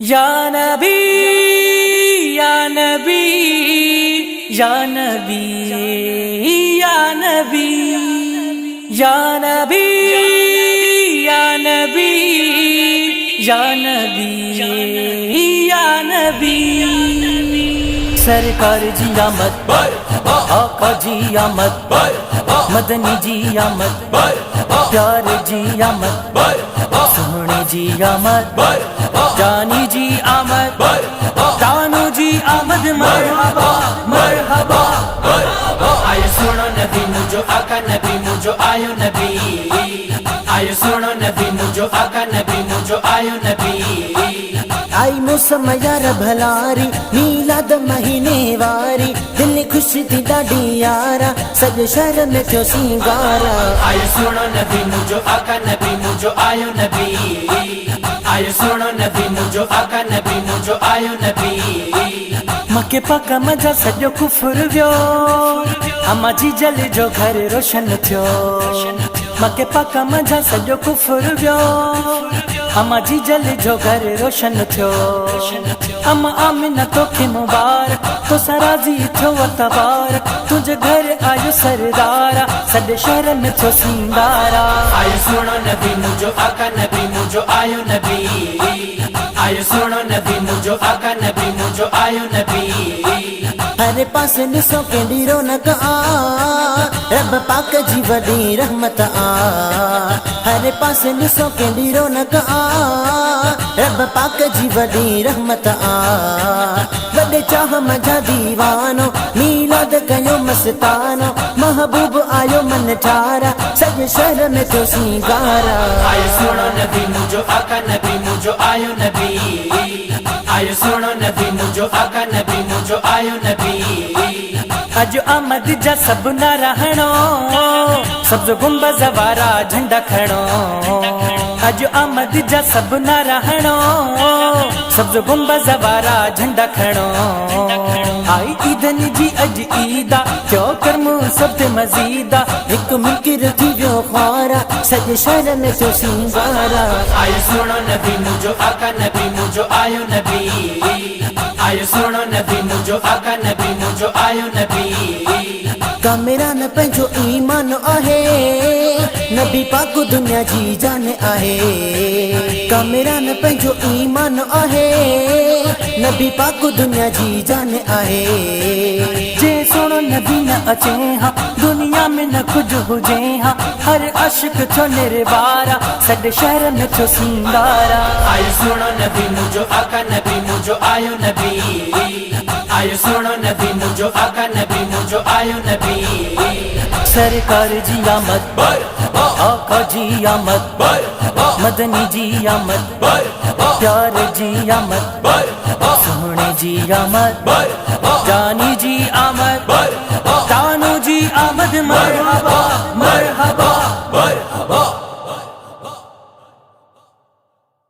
या नबी या नबी या नबी या नबी या नबी या नबी या नबी या नबी। सरकार जी आमद, आका जी आमद, मदनी जी आमद, प्यार जी आमद, सुहने जी आमद, जानी जी आमद, तानू जी आमद। मरहबा मरहबा आयो सुनो नबी मुझो आका नबी मुझो आयो नबी। आयो सुनो नबी मुझो आका नबी मुझो आयो नबी। आई मौसम यार भलारी मीलाद महीने वारी दिल खुश थी ॾाढी यारा सॼे शहर में थियो सिंगारा। आयो सुनो नबी मुझो आका नबी मुझो आयो नबी। आयो सुनो नबी मुझो आका नबी मुझो आयो नबी। मके पका मजा सॼो कुफर वियो, अम्मा जी जल जो घर रोशन थियो। मके पका मजा सॼो कुफर वियो, अम्मा जी जल जो घर रोशन थियो। अम्मा आमिना तोखे मुबारक, तो सराजी थियो तबार, तुझे घर आयो सरदारा सॼे शहर में थियो सिंगारा। आयो सुनो नबी मुझो आका नबी मुझो आयो नबी। आयो सुनो नबी मुझो आका नबी मुझो आयो नबी। हर पास ॾिसो केॾी रौनक आ, रब पाक जी वॾी रहमत आ। हर पास ॾिसो केॾी रौनक आ, रब पाक जी वॾी रहमत आ। वॾे चाह मजा दीवानो मीलाद कयो मस्तानो, महबूब आयो मन ठारा सॼे शहर में थियो सिंगारा। आयो सुनो नबी मुझो आका नबी मुझो आयो नबी। आयो सुनो नबी मुझो आका नबी मुझो आयो नबी। अज आमद जा सब न रहणो, सब्ज गुंबज वारा झंडा खणो। अज आमद जा सब न रहणो, सब्ज गुंबज वारा झंडा खणो। आई ईदन जी अज ईदा, थियो कर्म सब ते मजीदा, हिकु मुनकिर थी वियो ख्वारा सॼे शहर में थियो सिंगारा। आयो सुनो नबी मुझो आका नबी मुझो आयो नबी। आयो सुनो नबी मुझो आका नबी मुझो आयो नबी। कामेरा न पंहिंजो ईमान आहे, नबी पाक दुनिया जी जान आहे। कामेरा न पंहिंजो ईमान आहे, नबी पाक दुनिया जी जान आहे। जे सोनो नबी न अचे हाँ, दुनिया में न कुछ हुजे हाँ, हर अशक थियो निर्वारा सॼे शहर में थियो सिंगारा। आयो सुनो नबी मुझो आका नबी मुझो आयो नबी। आयो सुनो नबी मुझो आका नबी मुझो आयो नबी। सरकार जी आमद, आका जी आमद, मदनी जी आमद, प्यार जी आमद, सुहने जी आमद, जानी जी आमद, तानू जी आमद। मरहबा